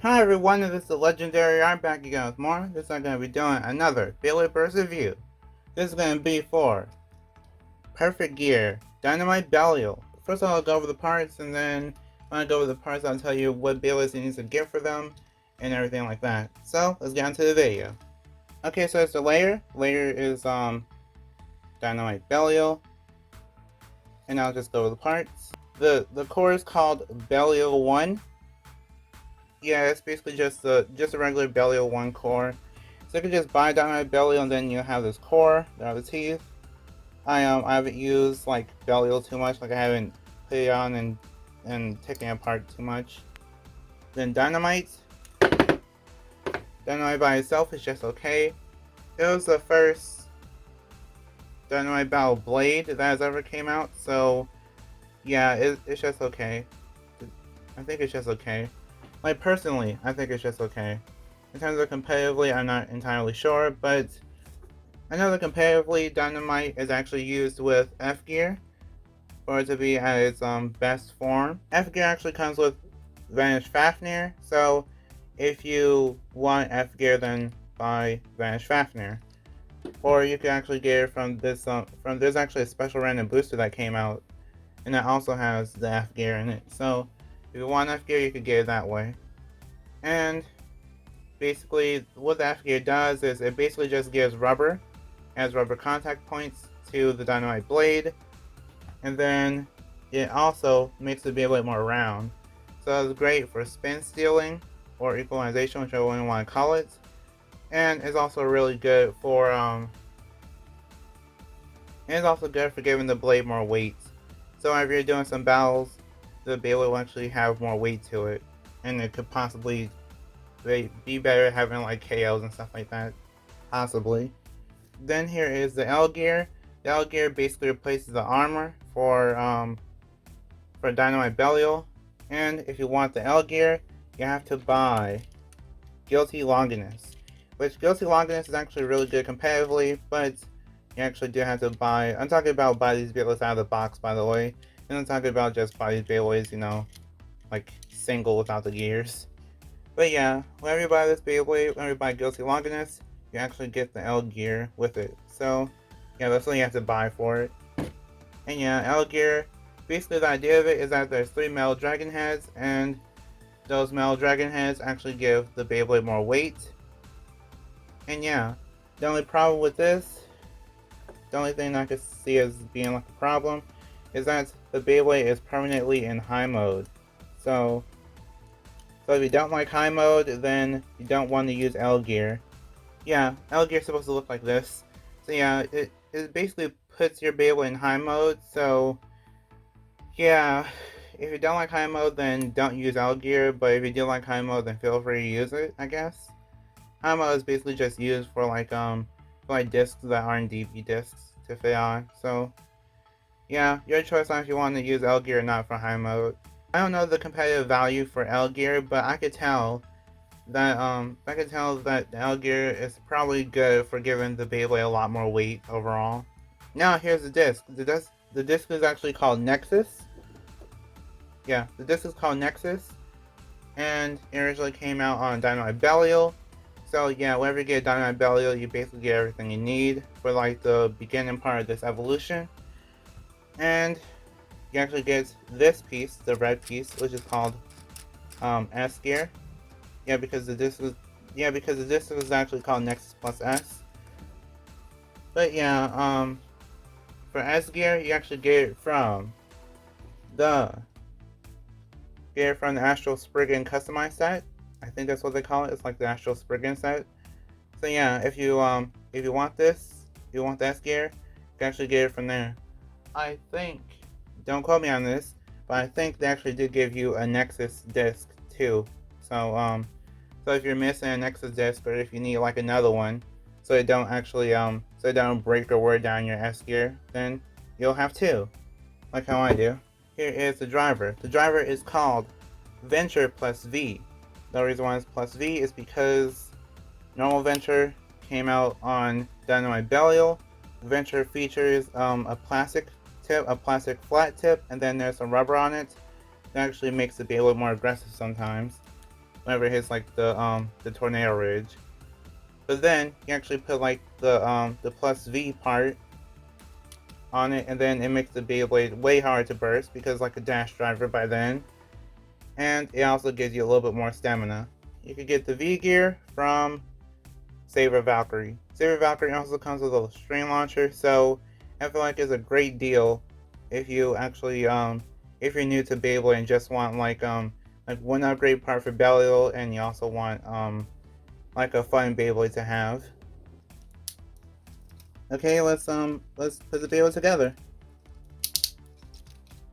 Hi everyone, this is the Legendary. I'm back again with more. This I'm going to be doing another Beyblade Burst review. This is going to be for Perfect Gear, Dynamite Belial. First I'll go over the parts, and then when I go over the parts I'll tell you what Beyblades you need to get for them, and everything like that. So, let's get into the video. Okay, so it's the layer. Layer is Dynamite Belial, and I'll just go over the parts. The core is called Belial 1. Yeah, it's basically just a regular Belial 1 core. So you can just buy Dynamite Belial and then you have this core, the teeth. I haven't used like Belial too much, like I haven't put it on and taken it apart too much. Then Dynamite by itself is just okay. It was the first Dynamite Battle Blade that has ever came out, so yeah, it's just okay. I think it's just okay. Like, personally, I think it's just okay. In terms of competitively, I'm not entirely sure, but I know that competitively, Dynamite is actually used with F gear for it to be at its best form. F gear actually comes with Vanish Fafnir, so if you want F gear, then buy Vanish Fafnir. Or you can actually get it from this, there's actually a special random booster that came out, and that also has the F gear in it. So if you want F gear, you could get it that way. And basically, what the F gear does is it basically just gives rubber, as rubber contact points to the Dynamite blade, and then it also makes the Beyblade more round. So it's great for spin stealing or equalization, whichever one you want to call it. And it's also really good for giving the blade more weight. So if you're doing some battles, the Beyblade will actually have more weight to it, and it could possibly be better having like KOs and stuff like that, possibly. Then here is the L gear. The L gear basically replaces the armor for Dynamite Belial, and if you want the L gear, you have to buy Guilty Longinus, which Guilty Longinus is actually really good competitively, but you actually do have to buy. I'm talking about buy these Beyblades out of the box, by the way, and I'm talking about just buy these Beyblades, you know, like single without the gears. But yeah, whenever you buy this Beyblade, whenever you buy Guilty Longinus, you actually get the L gear with it. So yeah, that's what you have to buy for it. And yeah, L gear, basically the idea of it is that there's 3 metal dragon heads, and those metal dragon heads actually give the Beyblade more weight. And yeah, the only problem with this, the only thing I could see as being like a problem, is that the Beyblade is permanently in high mode. So if you don't like high mode, then you don't want to use L gear. Yeah, L gear is supposed to look like this. So yeah, it basically puts your Beyblade in high mode. So yeah, if you don't like high mode, then don't use L gear. But if you do like high mode, then feel free to use it, I guess. High mode is basically just used for like discs that aren't DB discs to fit on. So yeah, your choice on if you want to use L gear or not for high mode. I don't know the competitive value for L gear, but I could tell that the L gear is probably good for giving the Beyblade a lot more weight overall. Now here's the disc. The disc is actually called Nexus. Yeah, the disc is called Nexus, and it originally came out on Dynamite Belial. So yeah, whenever you get Dynamite Belial, you basically get everything you need for like the beginning part of this evolution. And you actually get this piece, the red piece, which is called S gear. Yeah, because the disc is actually called Nexus Plus S. But yeah, for S gear, you actually get it from the Astral Spriggan customized set. I think that's what they call it. It's like the Astral Spriggan set. So yeah, if you want this, if you want the S gear, you can actually get it from there. I think, don't quote me on this, but I think they actually did give you a Nexus disc too. So so if you're missing a Nexus disc, or if you need like another one, so it don't actually so it don't break or wear down your S gear, then you'll have two, like how I do. Here is the driver. The driver is called Venture Plus V. The reason why it's plus V is because normal Venture came out on Dynamite Belial. Venture features a plastic tip, a plastic flat tip, and then there's some rubber on it. That actually makes the Beyblade more aggressive sometimes. whenever it hits like the tornado ridge. But then you actually put like the plus V part on it, and then it makes the Beyblade way harder to burst because like a dash driver by then. And it also gives you a little bit more stamina. You can get the V gear from Saber Valkyrie. Saber Valkyrie also comes with a string launcher, so I feel like it's a great deal if you actually if you're new to Beyblade and just want like one upgrade part for Belial, and you also want like a fun Beyblade to have. Okay, let's put the Beyblade together.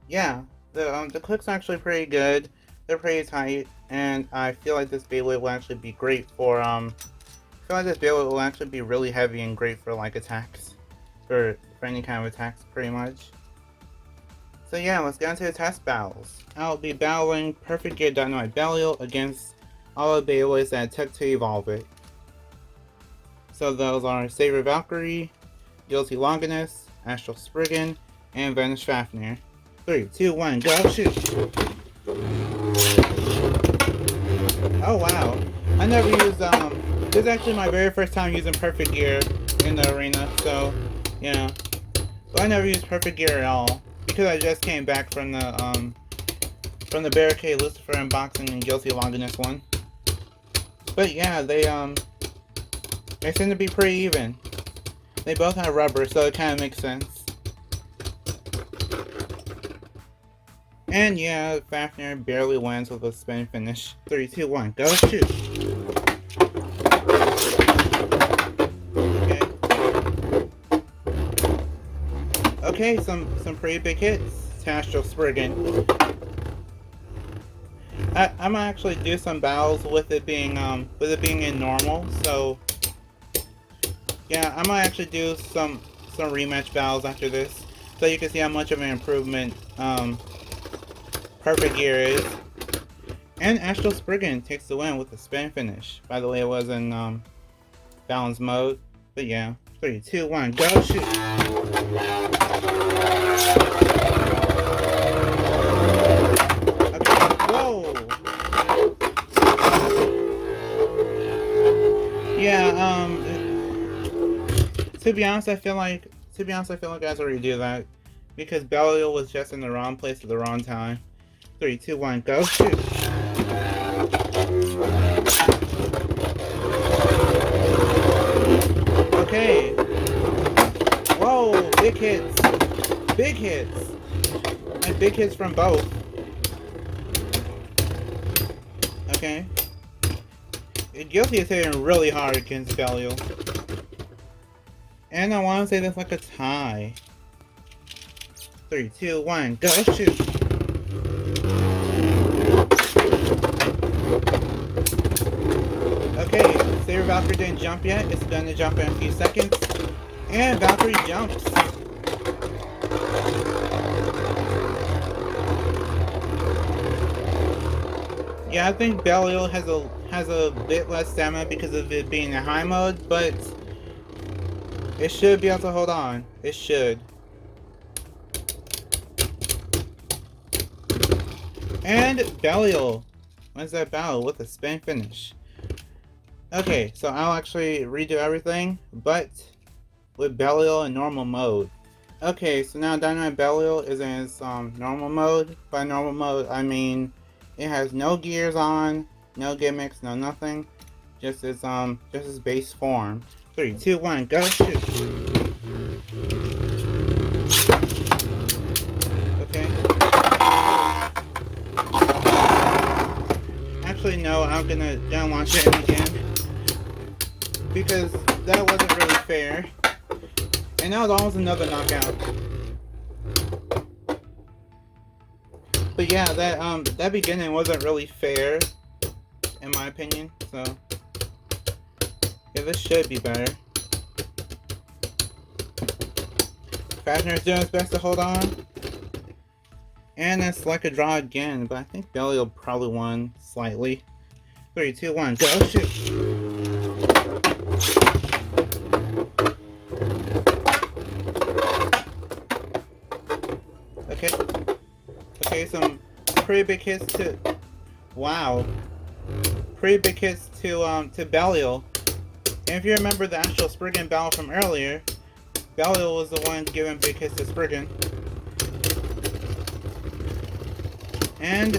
Yeah, the clicks are actually pretty good. They're pretty tight, and I feel like this Beyblade will actually be great for I feel like this Beyblade will actually be really heavy and great for like attacks, for any kind of attacks, pretty much. So yeah, let's get into the test battles. I'll be battling Perfect Gear Dynamite Belial against all the Beyblades that it took to evolve it. So those are Saber Valkyrie, Guilty Longinus, Astral Spriggan, and Vanish Fafnir. 3, 2, 1, go shoot! Oh wow, I never used this is actually my very first time using Perfect Gear in the arena, so yeah. So I never used Perfect Gear at all because I just came back from the Barricade Lucifer unboxing and Guilty Longinus one. But yeah, they seem to be pretty even. They both have rubber, so it kind of makes sense. And yeah, Fafnir barely wins with a spin finish. 3, 2, 1, go shoot! Okay, some pretty big hits. Astral Spriggan. I'm gonna actually do some battles with it being in normal. So yeah, I'm gonna actually do some rematch battles after this, so you can see how much of an improvement Perfect Gear is. And Astral Spriggan takes the win with the spin finish. By the way, it was in balance mode. But yeah, 3, 2, 1, go shoot! Yeah, to be honest, I feel like guys already do that because Belial was just in the wrong place at the wrong time. 3, 2, 1, go shoot! Okay. Whoa, big hits, and big hits from both. Okay. Guilty is hitting really hard against Belial. And I want to say that's like a tie. 3, 2, 1, go shoot! Okay, Saber Valkyrie didn't jump yet. It's gonna jump in a few seconds. And Valkyrie jumps. Yeah, I think Belial has a bit less stamina because of it being in high mode, but it should be able to hold on. It should. And Belial wins that battle with a spin finish. Okay, so I'll actually redo everything, but with Belial in normal mode. Okay, so now Dynamite Belial is in its normal mode. By normal mode, I mean it has no gears on, no gimmicks, no nothing. Just its base form. 3, 2, 1, go shoot! Okay. Actually, no, I'm gonna launch it again because that wasn't really fair. And that was almost another knockout. But yeah, that beginning wasn't really fair, in my opinion. So yeah, this should be better. Fafnir's doing his best to hold on, and it's like a draw again. But I think Belial probably won slightly. 3, 2, 1, go shoot! Okay. Okay, some pretty big hits to... Wow. pretty big hits to Belial. And if you remember the actual Spriggan battle from earlier, Belial was the one giving big hits to Spriggan. And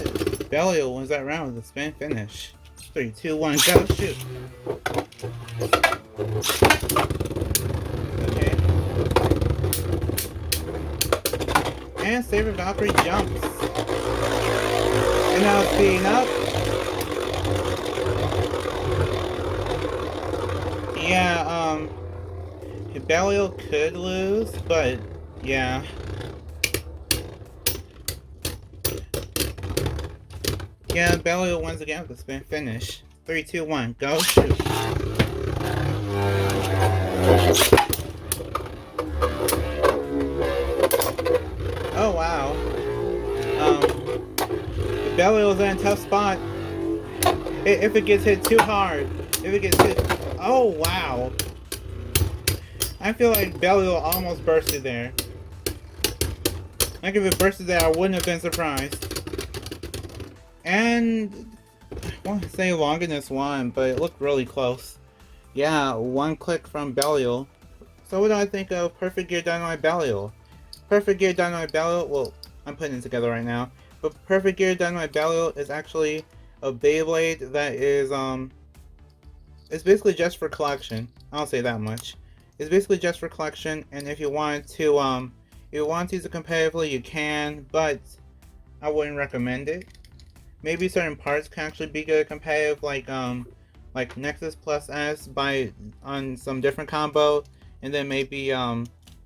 Belial wins that round with a spin finish. 3, 2, 1, go, shoot. Okay. And Saber Valkyrie jumps. And now speeding up. Yeah, Belial could lose, but yeah. Yeah, Belial wins again with a spin finish. 3, 2, 1, go, shoot. Oh wow. Belial's in a tough spot. If it gets hit too hard. If it gets hit. Oh wow. I feel like Belial almost bursted there. Like if it bursted there, I wouldn't have been surprised. And I want to say Longinus won, but it looked really close. Yeah, one click from Belial. So what do I think of Perfect Gear Dynamite Belial? Perfect Gear Dynamite Belial, well, I'm putting it together right now. But Perfect Gear Dynamite Belial is actually a Beyblade that is, it's basically just for collection. I'll say that much. It's basically just for collection, and if you want to use it competitively, you can, but I wouldn't recommend it. Maybe certain parts can actually be good competitive, like Nexus plus S on some different combo, and then maybe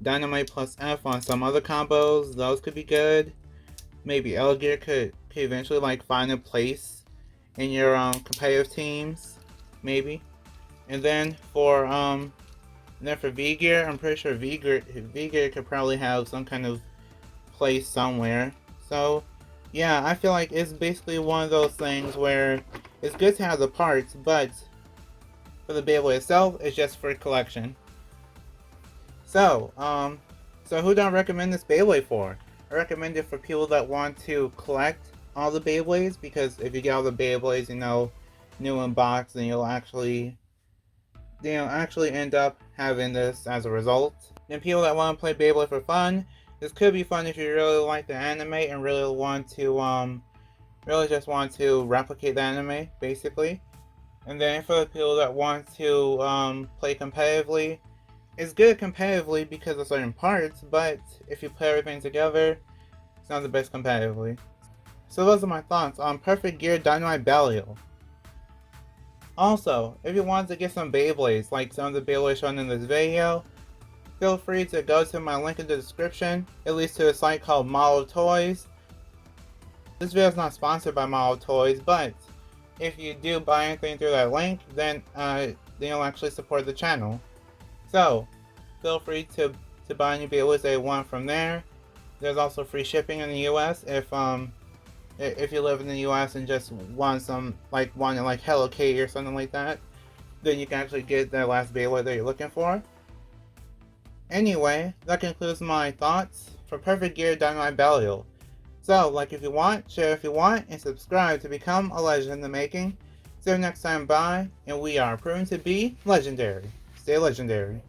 Dynamite plus F on some other combos. Those could be good. Maybe L Gear could eventually like find a place in your competitive teams, maybe. And then for V Gear, I'm pretty sure V Gear could probably have some kind of place somewhere. So yeah, I feel like it's basically one of those things where it's good to have the parts, but for the Beyblade itself, it's just for collection. So who do I recommend this Beyblade for? I recommend it for people that want to collect all the Beyblades, because if you get all the Beyblades, new in box, then you'll actually end up having this as a result. Then people that want to play Beyblade for fun, this could be fun if you really like the anime and really want to really just want to replicate the anime, basically. And then for the people that want to play competitively, it's good competitively because of certain parts, but if you put everything together, it's not the best competitively. So those are my thoughts on Perfect Gear Dynamite Belial. Also, if you want to get some Beyblades, like some of the Beyblades shown in this video, feel free to go to my link in the description. It leads to a site called Model Toys. This video is not sponsored by Model Toys, but if you do buy anything through that link, then you'll actually support the channel. So, feel free to buy any Beyblades that you want from there. There's also free shipping in the US if you live in the US and just want Hello Kitty or something like that, then you can actually get the last Beyblade that you're looking for. Anyway, that concludes my thoughts for Perfect Gear Dynamite Belial. So, like if you want, share if you want, and subscribe to become a legend in the making. See you next time, bye, and we are proven to be legendary. Stay legendary.